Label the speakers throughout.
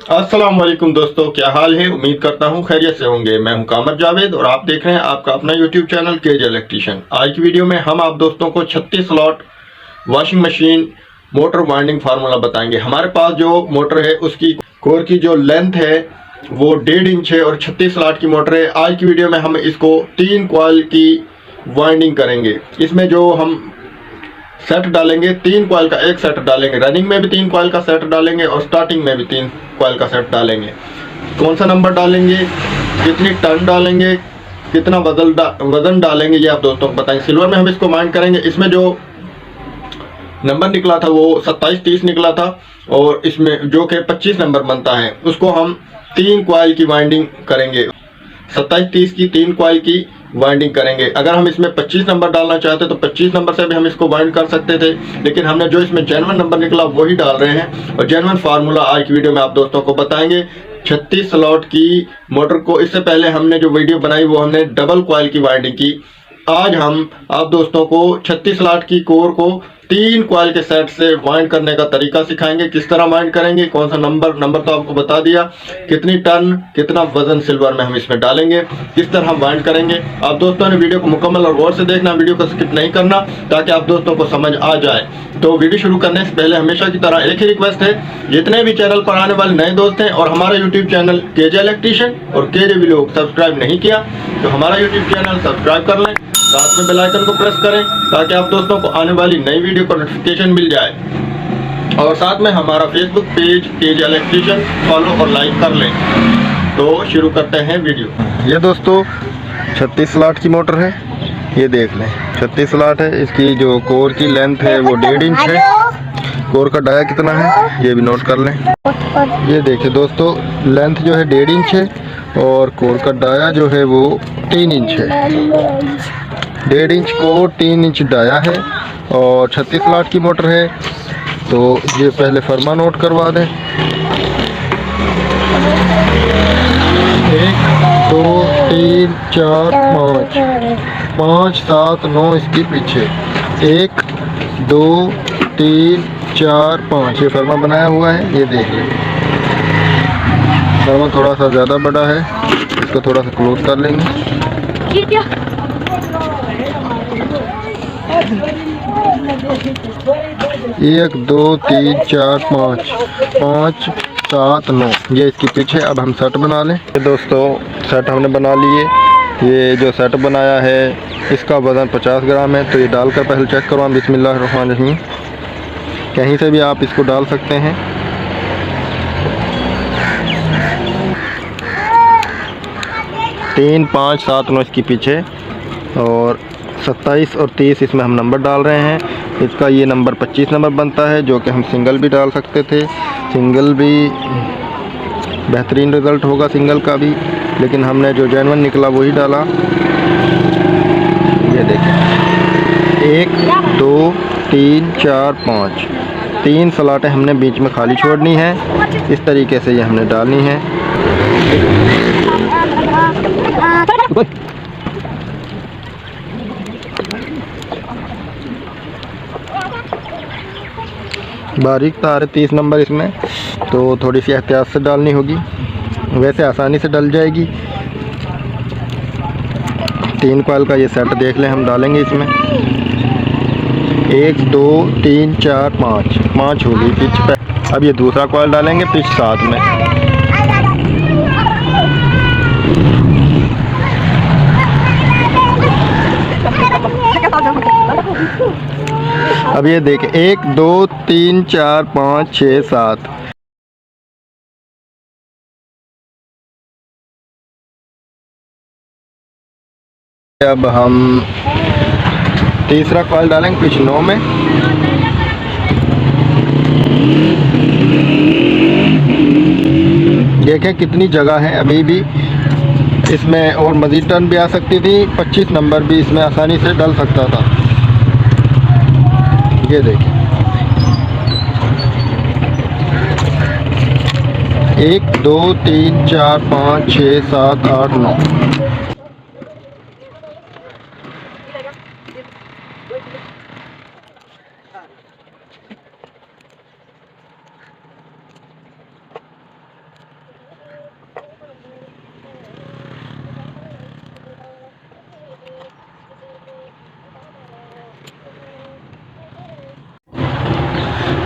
Speaker 1: अस्सलाम वालेकुम दोस्तों, क्या हाल है। उम्मीद करता हूँ खैरियत से होंगे। मैं हूँ कामर जावेद और आप देख रहे हैं आपका अपना यूट्यूब चैनल केज इलेक्ट्रिशियन। आज की वीडियो में हम आप दोस्तों को 36 slot washing machine motor winding formula बताएंगे। हमारे पास जो मोटर है उसकी कोर की जो लेंथ है वो 1.5 इंच है और 36 स्लॉट की मोटर है। आज की वीडियो में हम इसको 3 कॉइल की वाइंडिंग करेंगे। इसमें जो हम सेट डालेंगे, 3 कॉइल का एक सेट डालेंगे, रनिंग में भी 3 कॉइल का सेट डालेंगे और स्टार्टिंग में भी 3 कॉइल का सेट डालेंगे। कौन सा नंबर डालेंगे, कितनी टर्न डालेंगे, कितना वजन डालेंगे, ये आप दोस्तों को बताएंगे। सिल्वर में हम इसको माइंड करेंगे। इसमें जो नंबर निकला था वो 2730 निकला था और इसमें जो कि 25 नंबर बनता है उसको हम 3 कॉइल की वाइंडिंग करेंगे। 2730 की 3 कॉइल की वाइंडिंग करेंगे। अगर हम इसमें 25 नंबर डालना चाहते तो 25 नंबर से भी हम इसको वाइंड कर सकते थे, लेकिन हमने जो इसमें जेन्युइन नंबर निकला वही डाल रहे हैं और जेन्युइन फार्मूला आज की वीडियो में आप दोस्तों को बताएंगे। 36 स्लॉट की मोटर को इससे पहले हमने जो वीडियो बनाई वो हमने डबल कॉइल की वाइंडिंग की। आज हम आप दोस्तों को 36 स्लॉट की कोर को 3 कॉइल के सेट से वाइंड करने का तरीका सिखाएंगे। किस तरह वाइंड करेंगे, कौन सा नंबर तो आपको बता दिया, कितनी टन कितना वजन सिल्वर में हम इसमें डालेंगे, किस तरह हम वाइंड करेंगे। आप दोस्तों ने वीडियो को मुकम्मल और गौर से देखना, वीडियो को स्किप नहीं करना ताकि आप दोस्तों को समझ आ जाए। तो वीडियो शुरू करने से पहले हमेशा की तरह एक ही रिक्वेस्ट है, जितने भी चैनल पर आने वाले नए दोस्त हैं और हमारा यूट्यूब चैनल केजे इलेक्ट्रिशियन और केजे व्लॉग सब्सक्राइब नहीं किया तो हमारा यूट्यूब चैनल सब्सक्राइब कर लें, साथ में बेल आइकन को प्रेस करें ताकि आप दोस्तों को आने वाली नई वीडियो का नोटिफिकेशन मिल जाए और साथ में हमारा फेसबुक पेज केज इलेक्ट्रिशियन फॉलो और लाइक कर लें। तो शुरू करते हैं वीडियो। ये दोस्तों 36 स्लॉट की मोटर है, ये देख लें 36 स्लॉट है। इसकी जो कोर की लेंथ है वो 1.5 इंच है। कोर का डाया कितना है ये भी नोट कर लें। ये देखिए दोस्तों, लेंथ जो है 1.5 इंच है और कोर का डाया जो है वो 3 इंच है। 1.5 इंच कोर 3 इंच डाया है और 36 स्लॉट की मोटर है। तो ये पहले फर्मा नोट करवा दें। 1 2 3 4 5 5 7 9 इसके पीछे 1 2 3 4 5 ये फर्मा बनाया हुआ है। ये देख लें, फर्मा थोड़ा सा ज़्यादा बड़ा है, इसको थोड़ा सा क्लोज कर लेंगे। 1 2 3 4 5 5 7 9 ये इसके पीछे। अब हम सेट बना लें। दोस्तों सेट हमने बना लिए। ये जो सेट बनाया है इसका वज़न 50 ग्राम है। तो ये डालकर पहले चेक करो हम। बिस्मिल्लाहिर्रहमानिर्रहीम। कहीं से भी आप इसको डाल सकते हैं। तीन 5 7 9 इसके पीछे और 27 और 30 इसमें हम नंबर डाल रहे हैं। इसका ये नंबर 25 नंबर बनता है, जो कि हम सिंगल भी डाल सकते थे। सिंगल भी बेहतरीन रिज़ल्ट होगा सिंगल का भी, लेकिन हमने जो जेन्युइन निकला वही डाला। ये देखें 1 2 3 4 5 3 स्लॉटें हमने बीच में खाली छोड़नी है। इस तरीके से ये हमने डालनी है। बारीक तार 30 नंबर इसमें, तो थोड़ी सी एहतियात से डालनी होगी, वैसे आसानी से डल जाएगी। 3 कॉइल का ये सेट देख लें, हम डालेंगे इसमें 1 2 3 4 5 5 होगी पिच पे। अब ये दूसरा कॉइल डालेंगे पिच साथ में। अब ये देखें 1 2 3 4 5 6 7 अब हम तीसरा कॉइल डालेंगे पिच 9 में। देखें कितनी जगह है अभी भी इसमें, और मज़ीद टर्न भी आ सकती थी। 25 नंबर भी इसमें आसानी से डल सकता था। ये देखिए 1 2 3 4 5 6 7 8 9।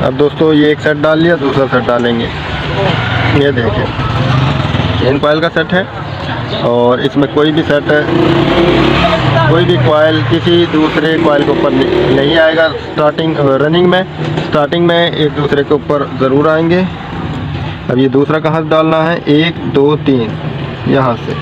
Speaker 1: अब दोस्तों ये एक सेट डाल लिया, दूसरा सेट डालेंगे। ये देखिए चेन कॉइल का सेट है और इसमें कोई भी सेट कोई भी कॉइल किसी दूसरे कॉइल के ऊपर नहीं आएगा। स्टार्टिंग में एक दूसरे के ऊपर ज़रूर आएंगे। अब ये दूसरा कहाँ से डालना है, 1 2 3 यहाँ से।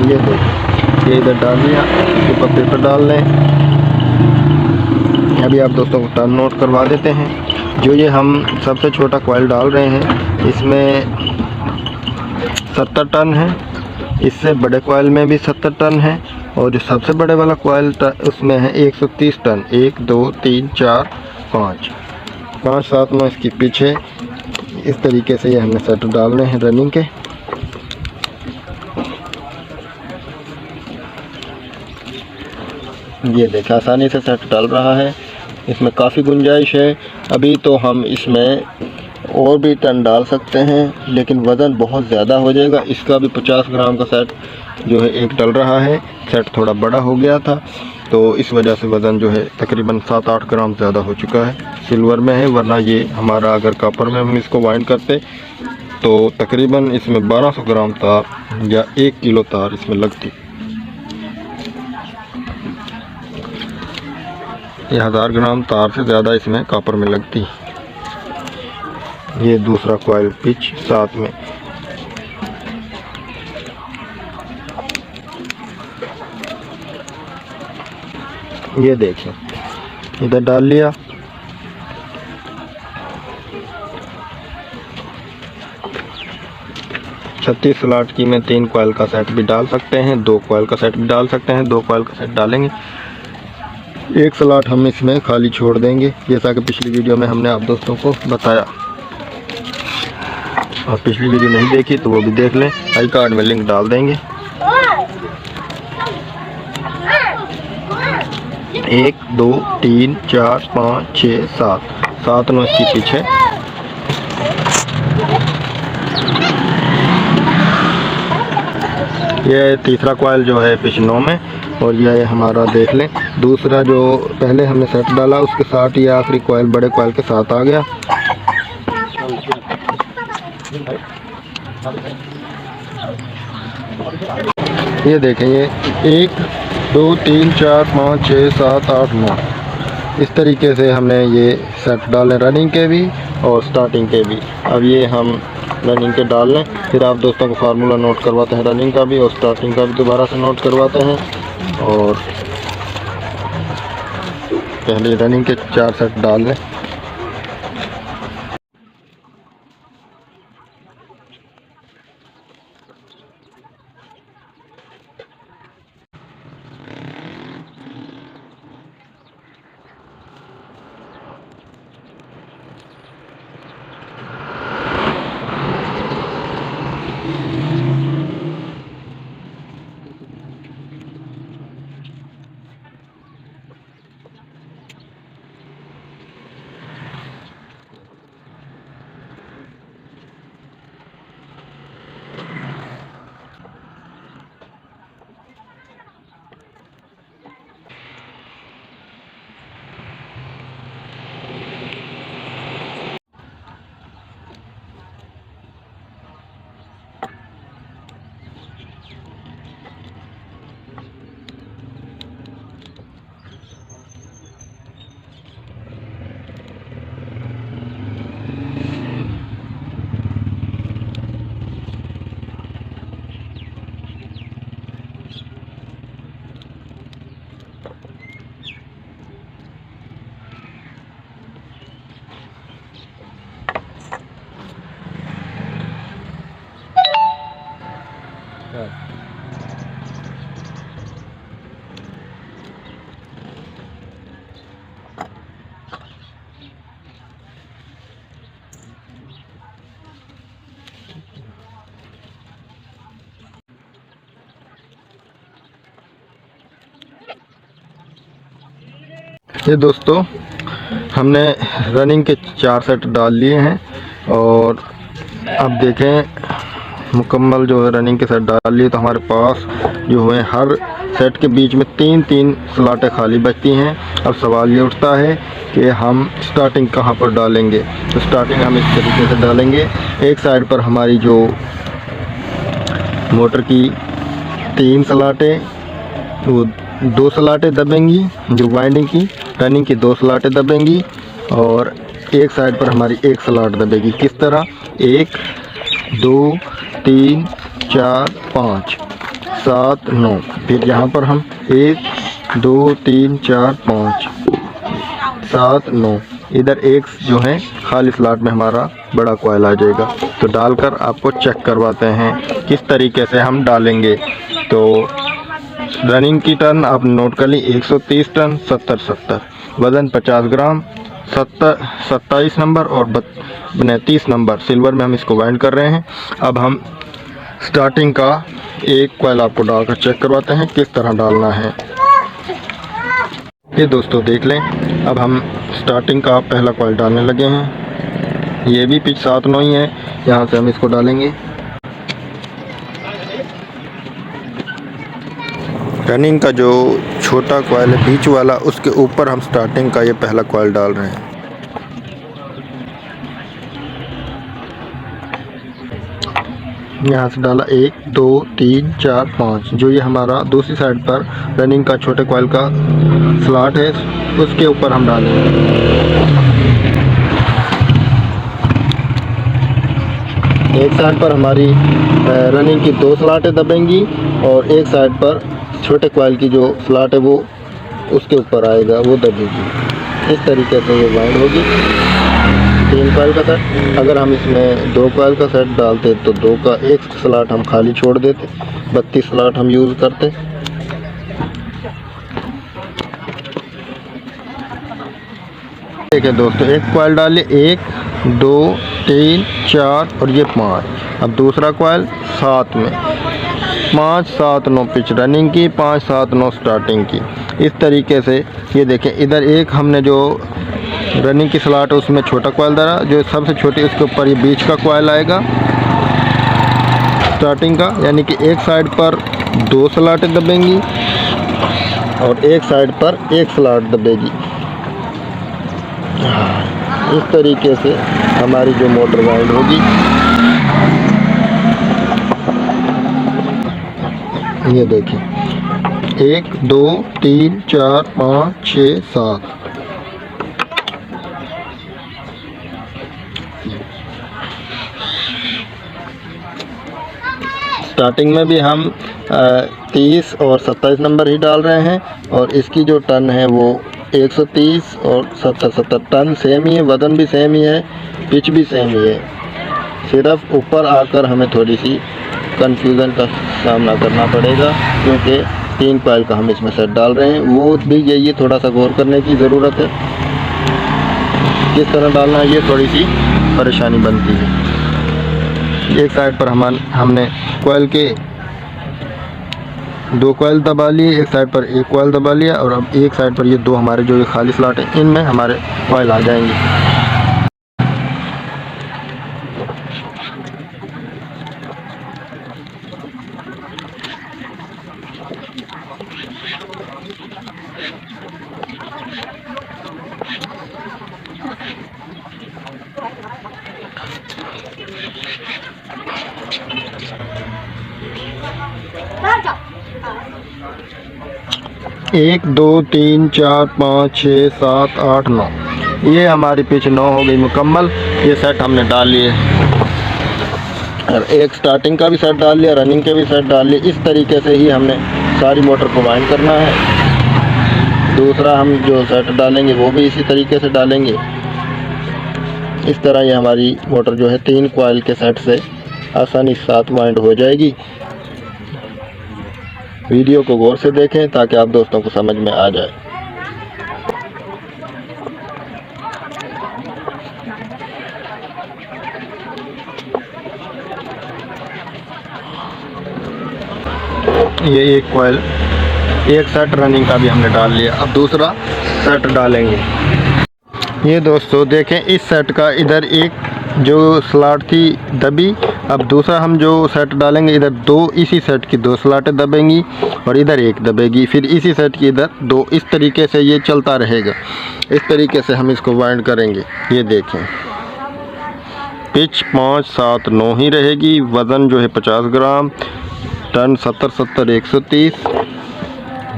Speaker 1: ये देखो ये इधर डाल दिया, ऊपर पेपर डाल लें। अभी आप दोस्तों को टर्न नोट करवा देते हैं। जो ये हम सबसे छोटा कॉइल डाल रहे हैं इसमें 70 टन है, इससे बड़े कॉइल में भी 70 टन है और जो सबसे बड़े वाला कॉइल उसमें है 130 टन। 1 2 3 4 5 7 में इसके पीछे इस तरीके से ये हमने सेट डालने हैं रनिंग के। ये देखें आसानी से सेट डाल रहा है, इसमें काफ़ी गुंजाइश है। अभी तो हम इसमें और भी टन डाल सकते हैं लेकिन वज़न बहुत ज़्यादा हो जाएगा। इसका भी 50 ग्राम का सेट जो है एक डल रहा है। सेट थोड़ा बड़ा हो गया था तो इस वजह से वज़न जो है तकरीबन 7-8 ग्राम ज़्यादा हो चुका है। सिल्वर में है, वरना ये हमारा अगर कॉपर में हम इसको वाइंड करते तो तकरीबन इसमें 1200 ग्राम तार या 1 किलो तार इसमें लगती। ये 1000 ग्राम तार से ज़्यादा इसमें कॉपर में लगती। ये दूसरा कॉइल पिच साथ में। ये देखें इधर डाल लिया। छत्तीस स्लॉट की में 3 कॉइल का सेट भी डाल सकते हैं, 2 कॉइल का सेट भी डाल सकते हैं। 2 कॉइल का सेट डालेंगे, 1 स्लॉट हम इसमें खाली छोड़ देंगे जैसा कि पिछली वीडियो में हमने आप दोस्तों को बताया। और पिछली वीडियो नहीं देखी तो वो भी देख लें, आई कार्ड में लिंक डाल देंगे। 1 2 3 4 5 6 7 में इसके पीछे। ये तीसरा कॉइल जो है पिच 9 में और यह हमारा देख लें दूसरा जो पहले हमने सेट डाला उसके साथ ये आखिरी कॉइल बड़े कॉइल के साथ आ गया। ये देखें ये 1 2 3 4 5 6 7 8 9 इस तरीके से हमने ये सेट डाले रनिंग के भी और स्टार्टिंग के भी। अब ये हम रनिंग के डाल लें, फिर आप दोस्तों को फार्मूला नोट करवाते हैं रनिंग का भी और स्टार्टिंग का भी दोबारा से नोट करवाते हैं। और पहले रनिंग के 4 सेट डाल लें। ये दोस्तों हमने रनिंग के 4 सेट डाल लिए हैं और अब देखें मुकम्मल जो है रनिंग के सेट डाल लिए, तो हमारे पास जो है हर सेट के बीच में 3-3 स्लॉटें खाली बचती हैं। अब सवाल ये उठता है कि हम स्टार्टिंग कहाँ पर डालेंगे। तो स्टार्टिंग हम इस तरीके से डालेंगे। एक साइड पर हमारी जो मोटर की 3 स्लॉटें, वो 2 स्लॉटें दबेंगी, जो वाइंडिंग की रनिंग की 2 स्लॉटें दबेंगी, और एक साइड पर हमारी 1 स्लॉट दबेगी। किस तरह? 1 2 3 4 5 7 9। फिर यहाँ पर हम 1 2 3 4 5 7 9, इधर एक जो है खाली स्लॉट में हमारा बड़ा कॉइल आ जाएगा। तो डालकर आपको चेक करवाते हैं किस तरीके से हम डालेंगे। तो रनिंग की टन आप नोट कर ली, 130 टन 70-70, वज़न 50 ग्राम, 27 नंबर और 29 नंबर सिल्वर में हम इसको वाइंड कर रहे हैं। अब हम स्टार्टिंग का एक कॉइल आपको डालकर चेक करवाते हैं किस तरह डालना है। ये दोस्तों देख लें, अब हम स्टार्टिंग का पहला कॉइल डालने लगे हैं। ये भी पिच 7-9 ही है, यहाँ से हम इसको डालेंगे। रनिंग का जो छोटा कॉइल है बीच वाला, उसके ऊपर हम स्टार्टिंग का ये पहला कॉइल डाल रहे हैं। यहाँ से डाला 1 2 3 4 5, जो ये हमारा दूसरी साइड पर रनिंग का छोटे कॉइल का स्लॉट है, उसके ऊपर हम डालेंगे। एक साइड पर हमारी रनिंग की 2 स्लॉटें दबेंगी और एक साइड पर छोटे कॉइल की जो स्लॉट है वो उसके ऊपर आएगा, वो दबेगी। इस तरीके से ये वाइंड होगी। 3 कॉइल का सेट, अगर हम इसमें 2 कॉइल का सेट डालते तो 2 का 1 स्लॉट हम खाली छोड़ देते, 32 स्लॉट हम यूज़ करते। ठीक है दोस्तों, एक कॉइल डालिए, 1 2 3 4 और ये 5। अब दूसरा कॉइल 7 में, 5 7 9 पिच रनिंग की, 5 7 9 स्टार्टिंग की। इस तरीके से ये देखें, इधर एक हमने जो रनिंग की स्लॉट है उसमें छोटा कॉइल डाला, जो सबसे छोटी उसके ऊपर ये बीच का कॉइल आएगा स्टार्टिंग का, यानी कि एक साइड पर 2 स्लॉटें दबेंगी और एक साइड पर 1 स्लॉट दबेगी। इस तरीके से हमारी जो मोटर वाइंड होगी। ये देखिए, 1 2 3 4 5 6 7। स्टार्टिंग में भी हम 30 और 27 नंबर ही डाल रहे हैं, और इसकी जो टन है वो 130 और 70 टन सेम ही है, वज़न भी सेम ही है, पिच भी सेम ही है। सिर्फ ऊपर आकर हमें थोड़ी सी कन्फ्यूज़न का सामना करना पड़ेगा, क्योंकि 3 कॉइल का हम इसमें सेट डाल रहे हैं। वो भी यही थोड़ा सा गौर करने की ज़रूरत है, किस तरह डालना है, ये थोड़ी सी परेशानी बनती है। एक साइड पर हमने कॉइल के 2 कॉइल दबा लिए, एक साइड पर 1 कॉइल दबा लिया, और अब एक साइड पर ये 2 हमारे जो ये खाली स्लॉट है, इनमें हमारे कॉइल आ जाएंगे। एक 2 3 4 5 6 7 8 9, ये हमारी पिच 9 हो गई मुकम्मल। ये सेट हमने डाल लिए, और एक स्टार्टिंग का भी सेट डाल लिया, रनिंग के भी सेट डाल लिए। इस तरीके से ही हमने सारी मोटर को वाइंड करना है। दूसरा हम जो सेट डालेंगे वो भी इसी तरीके से डालेंगे। इस तरह ये हमारी मोटर जो है 3 कॉइल के सेट से आसानी के साथ वाइंड हो जाएगी। वीडियो को गौर से देखें ताकि आप दोस्तों को समझ में आ जाए। ये एक कॉइल, एक सेट रनिंग का भी हमने डाल लिया। अब दूसरा सेट डालेंगे। ये दोस्तों देखें, इस सेट का इधर एक जो स्लॉट थी दबी। अब दूसरा हम जो सेट डालेंगे, इधर दो इसी सेट की दो स्लॉटें दबेंगी और इधर एक दबेगी, फिर इसी सेट की इधर दो। इस तरीके से ये चलता रहेगा। इस तरीके से हम इसको वाइंड करेंगे। ये देखें, पिच 5, 7, 9 ही रहेगी। वज़न जो है 50 ग्राम। टन 70, 70, 130।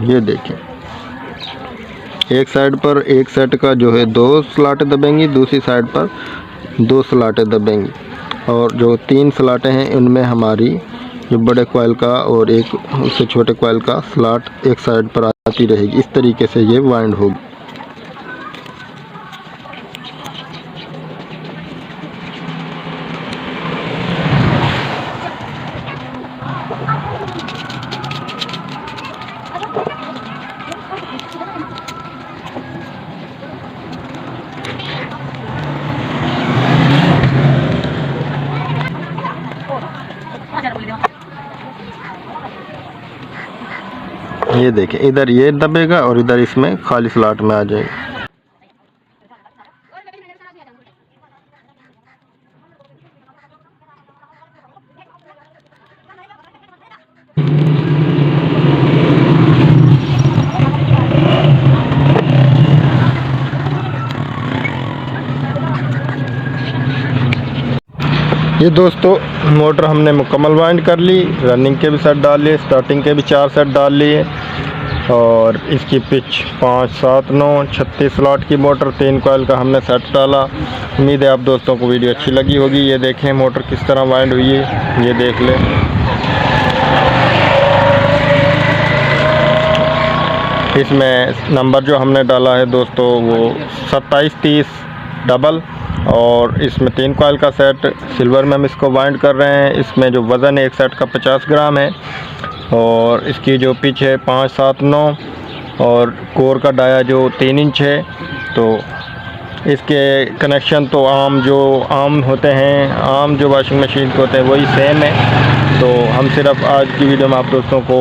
Speaker 1: ये देखें, एक साइड पर एक सेट का जो है 2 स्लॉटें दबेंगी, दूसरी साइड पर 2 स्लॉटें दबेंगी। और जो 3 स्लॉटें हैं उनमें हमारी जो बड़े कॉइल का और एक उससे छोटे कॉइल का स्लॉट एक साइड पर आती रहेगी। इस तरीके से ये वाइंड होगी। ये देखें, इधर ये दबेगा और इधर इसमें खाली स्लॉट में आ जाएगा। ये दोस्तों मोटर हमने मुकम्मल वाइंड कर ली। रनिंग के भी सेट डाल लिए, स्टार्टिंग के भी 4 सेट डाल लिए और इसकी पिच 5, 7, 9, 36 स्लॉट की मोटर, 3 कॉइल का हमने सेट डाला। उम्मीद है आप दोस्तों को वीडियो अच्छी लगी होगी। ये देखें मोटर किस तरह वाइंड हुई है, ये देख लें। इसमें नंबर जो हमने डाला है दोस्तों वो 2730 डबल और इसमें 3 कॉइल का सेट सिल्वर में हम इसको वाइंड कर रहे हैं। इसमें जो वज़न है एक सेट का 50 ग्राम है और इसकी जो पिच है 5, 7, 9 और कोर का डाया जो 3 इंच है। तो इसके कनेक्शन तो आम होते हैं, आम जो वॉशिंग मशीन के होते हैं वही सेम है। तो हम सिर्फ आज की वीडियो में आप दोस्तों को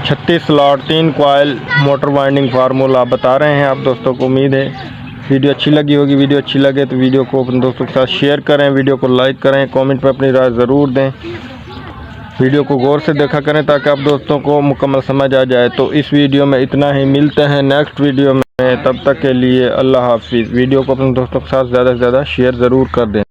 Speaker 1: 36 slot 3 coil motor winding formula बता रहे हैं। आप दोस्तों को उम्मीद है वीडियो अच्छी लगी होगी। वीडियो अच्छी लगे तो वीडियो को अपने दोस्तों के साथ शेयर करें, वीडियो को लाइक करें, कमेंट पर अपनी राय ज़रूर दें। वीडियो को गौर से देखा करें ताकि आप दोस्तों को मुकम्मल समझ आ जाए। तो इस वीडियो में इतना ही, मिलते हैं नेक्स्ट वीडियो में। तब तक के लिए अल्लाह हाफिज़। वीडियो को अपने दोस्तों के साथ ज़्यादा से ज़्यादा शेयर ज़रूर कर दें।